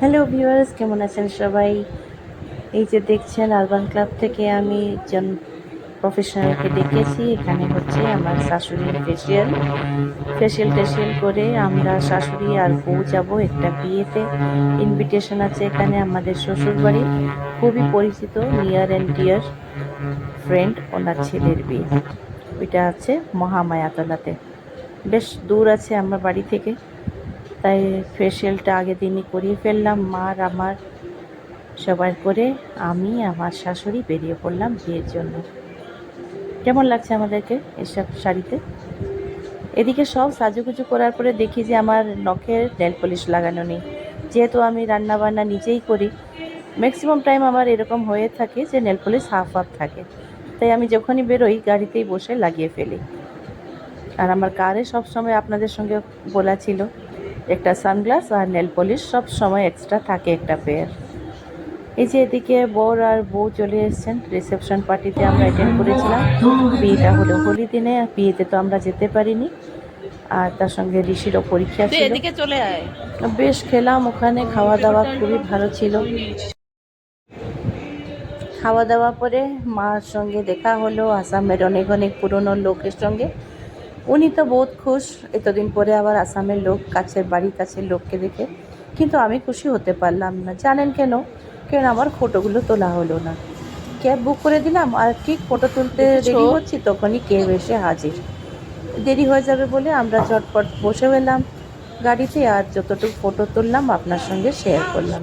Hello viewers, কেমন আছেন সবাই? এই যে দেখছেন আরবান ক্লাব থেকে আমি একজন প্রফেশনালকে ডেকেছি। এখানে হচ্ছে আমার শাশুড়ির ফেসিয়াল করে আমরা শাশুড়ি আর বউ যাব একটা বিয়েতে। ইনভিটেশন আছে এখানে আমাদের শ্বশুর বাড়ি, খুবই পরিচিত নিয়ার অ্যান্ড ডিয়ার ফ্রেন্ড, ওনার ছেলের বিয়ে। ওইটা আছে মহামায়াতলাতে, বেশ দূর আছে আমার বাড়ি থেকে। তাই ফেসিয়ালটা আগের দিনই করিয়ে ফেললাম মার আমার সবার করে। আমি আমার শাশুড়ি বেরিয়ে পড়লাম বিয়ের জন্য। কেমন লাগছে আমাদেরকে এসব শাড়িতে? এদিকে সব সাজুগুজু করার পরে দেখি যে আমার নখের নেল পলিশ লাগানো নেই। যেহেতু আমি রান্নাবান্না নিজেই করি, ম্যাক্সিমাম টাইম আমার এরকম হয়ে থাকে যে নেল পলিশ হাফ হাফ থাকে। তাই আমি যখনই বেরোই গাড়িতেই বসে লাগিয়ে ফেলি। আর আমার কারে সব সময় আপনাদের সঙ্গে বলা ছিল একটা সানগ্লাস আর নেল পলিশ সব সময় এক্সট্রা থাকে একটা পেয়ার। এই যে এদিকে বর আর বউ চলে এসেছেন। রিসেপশন পার্টিতে আমরা অ্যাটেন্ড করেছিলাম। বিয়েটা হলো হোলি দিনে, বিয়েতে তো আমরা যেতে পারিনি। আর তার সঙ্গে ঋষিরও পরীক্ষা ছিল। এদিকে চলে আয়। বেশ খেলাম ওখানে, খাওয়া দাওয়া খুবই ভালো ছিল। খাওয়া দাওয়া পরে মার সঙ্গে দেখা হলো আসামের অনেক অনেক পুরনো লোকের সঙ্গে। উনি তো বহুত খুশ, এতদিন পরে আবার আসামের লোক, কাছের বাড়ির কাছের লোককে দেখে। কিন্তু আমি খুশি হতে পারলাম না, জানেন কেন? কারণ আমার ফটোগুলো তোলা হলো না। ক্যাব বুক করে দিলাম আর ঠিক ফটো তুলতে রেডি হচ্ছি, তখনই ক্যাব এসে হাজির। দেরি হয়ে যাবে বলে আমরা ঝটপট বসে গেলাম গাড়িতে, আর যতটুকু ফটো তুললাম আপনার সঙ্গে শেয়ার করলাম।